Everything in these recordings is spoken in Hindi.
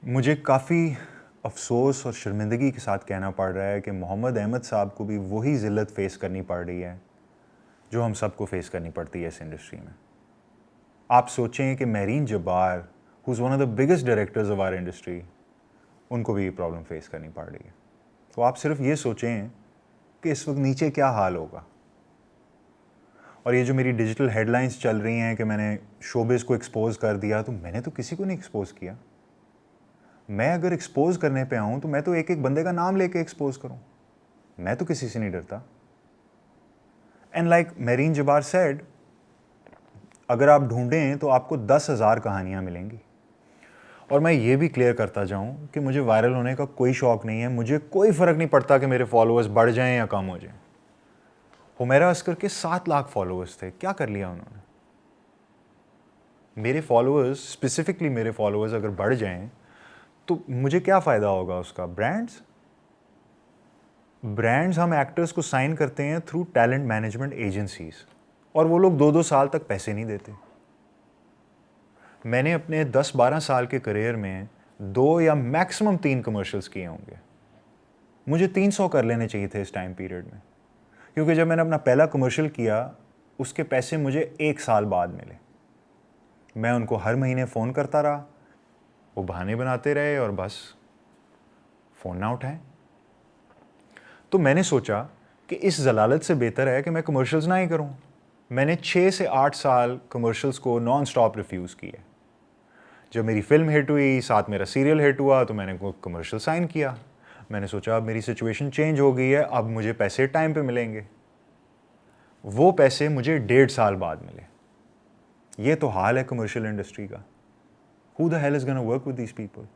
मुझे काफ़ी अफ़सोस और शर्मिंदगी के साथ कहना पड़ रहा है कि मोहम्मद अहमद साहब को भी वही ज़िल्लत फ़ेस करनी पड़ रही है जो हम सबको फ़ेस करनी पड़ती है इस इंडस्ट्री में। आप सोचें कि Mehreen Jabbar, who is one of the biggest directors of our industry, उनको भी ये प्रॉब्लम फ़ेस करनी पड़ रही है। तो आप सिर्फ ये सोचें कि इस वक्त नीचे क्या हाल होगा। और ये जो मेरी डिजिटल हेडलाइंस चल रही हैं कि मैंने शोबिज़ को एक्सपोज़ कर दिया, तो मैंने तो किसी को नहीं एक्सपोज़ किया। मैं अगर एक्सपोज़ करने पे आऊँ तो मैं तो एक एक बंदे का नाम लेके एक्सपोज़ करूँ। मैं तो किसी से नहीं डरता। And like Mehreen Jabbar said, अगर आप ढूंढें तो आपको 10,000 कहानियाँ मिलेंगी। और मैं ये भी क्लियर करता जाऊँ कि मुझे वायरल होने का कोई शौक़ नहीं है। मुझे कोई फ़र्क नहीं पड़ता कि मेरे फॉलोअर्स बढ़ जाएं या कम हो जाएं। हुमैरा अस्कर के 7 लाख फॉलोअर्स थे, क्या कर लिया उन्होंने? मेरे फॉलोअर्स, स्पेसिफिकली मेरे फॉलोअर्स अगर बढ़ जाएं तो मुझे क्या फ़ायदा होगा उसका? ब्रांड्स हम एक्टर्स को साइन करते हैं थ्रू टैलेंट मैनेजमेंट एजेंसीज, और वो लोग 2-2 साल तक पैसे नहीं देते। मैंने अपने 10-12 साल के करियर में 2 या मैक्सिमम 3 कमर्शियल्स किए होंगे। मुझे 300 कर लेने चाहिए थे इस टाइम पीरियड में, क्योंकि जब मैंने अपना पहला कमर्शियल किया उसके पैसे मुझे 1 साल बाद मिले। मैं उनको हर महीने फ़ोन करता रहा, वो बहाने बनाते रहे और बस फ़ोन ना उठाएं। तो मैंने सोचा कि इस जलालत से बेहतर है कि मैं कमर्शियल्स ना ही करूं। मैंने 6 से 8 साल कमर्शियल्स को नॉन स्टॉप रिफ्यूज़ किए। जब मेरी फिल्म हिट हुई, साथ मेरा सीरियल हिट हुआ, तो मैंने कमर्शियल साइन किया। मैंने सोचा अब मेरी सिचुएशन चेंज हो गई है, अब मुझे पैसे टाइम पे मिलेंगे। वो पैसे मुझे 1.5 साल बाद मिले। ये तो हाल है कमर्शियल इंडस्ट्री का। Who the hell is gonna work with these people?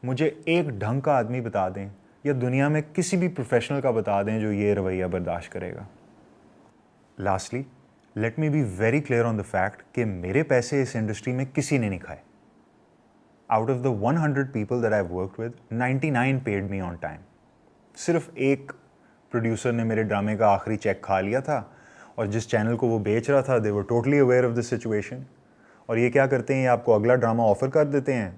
मुझे एक ढंग का आदमी बता दें या दुनिया में किसी भी प्रोफेशनल का बता दें जो ये रवैया बर्दाश्त करेगा। Lastly, let me be very clear on the fact कि मेरे पैसे इस इंडस्ट्री में किसी ने नहीं खाए। Out of the 100 people that I have worked with, 99 paid me on time. सिर्फ एक प्रोड्यूसर ने मेरे ड्रामे का आखिरी चेक खा लिया था, और जिस चैनल को वो बेच रहा था, they were totally aware of the situation. और ये क्या करते हैं, ये आपको अगला ड्रामा ऑफर कर देते हैं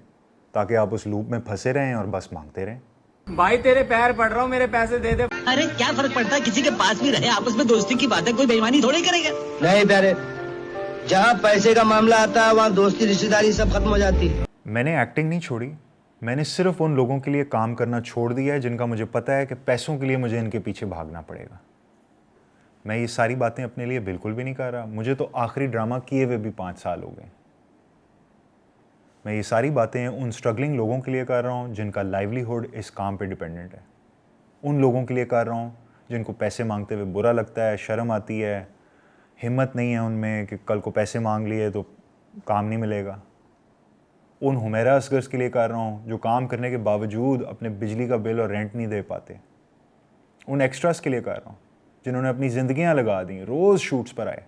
ताकि आप उस लूप में फंसे रहें और बस मांगते रहें। भाई तेरे पैर पड़ रहा हूँ, मेरे पैसे दे दे। अरे क्या फर्क पड़ता है, किसी के पास भी रहे, आपस में दोस्ती की बात है, कोई बेईमानी थोड़ी करेगा। नहीं प्यारे, जहाँ पैसे का मामला आता है वहाँ दोस्ती रिश्तेदारी सब खत्म हो जाती है। मैंने एक्टिंग नहीं छोड़ी, मैंने सिर्फ उन लोगों के लिए काम करना छोड़ दिया है जिनका मुझे पता है कि पैसों के लिए मुझे इनके पीछे भागना पड़ेगा। मैं ये सारी बातें अपने लिए बिल्कुल भी नहीं कर रहा। मुझे तो आखिरी ड्रामा किए हुए भी 5 साल हो गए। मैं ये सारी बातें उन स्ट्रगलिंग लोगों के लिए कर रहा हूँ जिनका लाइवलीहुड इस काम पे डिपेंडेंट है। उन लोगों के लिए कर रहा हूँ जिनको पैसे मांगते हुए बुरा लगता है, शर्म आती है, हिम्मत नहीं है उनमें कि कल को पैसे मांग लिए तो काम नहीं मिलेगा। उन हुमैरा असगर्स के लिए कर रहा हूँ जो काम करने के बावजूद अपने बिजली का बिल और रेंट नहीं दे पाते। उन एक्स्ट्रास के लिए कर रहा हूँ जिन्होंने अपनी ज़िंदगियाँ लगा दी, रोज़ शूट्स पर आए,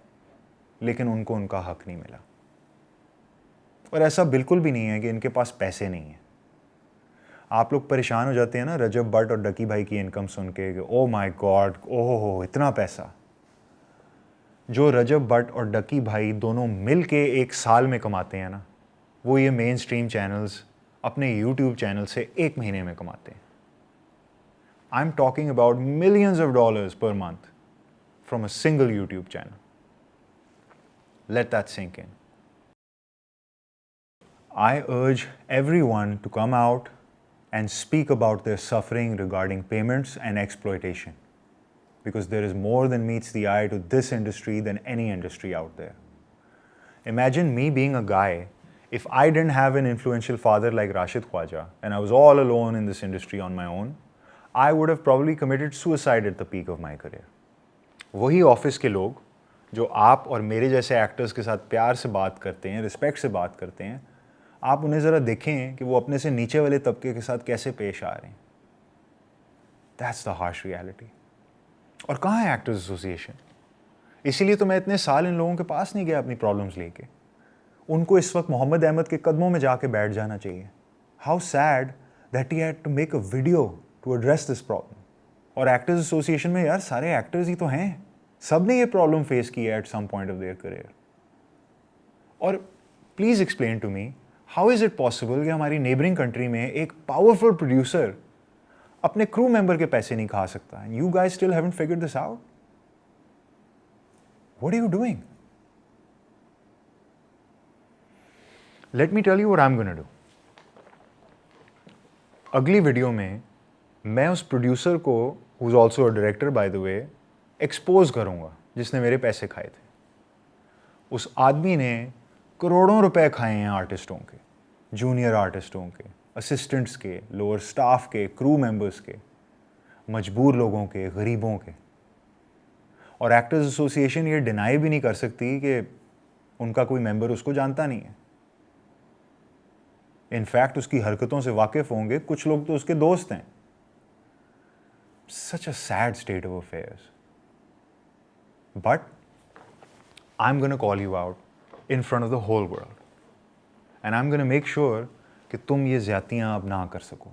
लेकिन उनको उनका हक नहीं मिला। और ऐसा बिल्कुल भी नहीं है कि इनके पास पैसे नहीं हैं। आप लोग परेशान हो जाते हैं ना रजब भट्ट और डकी भाई की इनकम सुन के कि ओ माय गॉड, ओहो हो इतना पैसा। जो रजब भट्ट और डकी भाई दोनों मिल के एक साल में कमाते हैं ना, वो ये मेन स्ट्रीम चैनल्स अपने यूट्यूब चैनल से 1 महीने में कमाते हैं। I am talking about millions of dollars per month from a single YouTube channel. Let that sink in. I urge everyone to come out and speak about their suffering regarding payments and exploitation, because there is more than meets the eye to this industry than any industry out there. Imagine me being a guy, if I didn't have an influential father like Rashid Khwaja and I was all alone in this industry on my own, I would have probably committed suicide at the peak of my career. वही ऑफिस के लोग जो आप और मेरे जैसे एक्टर्स के साथ प्यार से बात करते हैं, रिस्पेक्ट से बात करते हैं, आप उन्हें ज़रा देखें कि वो अपने से नीचे वाले तबके के साथ कैसे पेश आ रहे हैं। That's the harsh reality. और कहाँ है एक्टर्स एसोसिएशन? इसीलिए तो मैं इतने साल इन लोगों के पास नहीं गया अपनी प्रॉब्लम्स लेके। उनको इस वक्त मोहम्मद अहमद के कदमों में जाके बैठ जाना चाहिए। How sad that he had to make a video to address this problem. और एक्टर्स एसोसिएशन में यार सारे एक्टर्स ही तो हैं, सब ने ये प्रॉब्लम फेस की है at some point of their career. और please explain to me how is it possible कि हमारी नेबरिंग कंट्री में एक पावरफुल प्रोड्यूसर अपने क्रू मेंबर के पैसे नहीं खा सकता? You guys still haven't figured this out? What are you doing? Let me tell you what I am gonna do. अगली वीडियो में मैं उस प्रोड्यूसर को, who is also a director by the way, expose करूंगा जिसने मेरे पैसे खाए थे. उस आदमी ने करोड़ों रुपए खाए हैं आर्टिस्टों के, जूनियर आर्टिस्टों के, असिस्टेंट्स के, लोअर स्टाफ के, क्रू मेंबर्स के, मजबूर लोगों के, गरीबों के. और एक्टर्स एसोसिएशन ये डिनाई भी नहीं कर सकती कि उनका कोई मेंबर उसको जानता नहीं है. इनफैक्ट उसकी हरकतों से वाकिफ होंगे कुछ लोग, तो उसके दोस्त हैं. Such a sad state of affairs. But I am gonna call you out in front of the whole world, and I am gonna make sure कि तुम ये ज्यादतियां अब ना कर सको.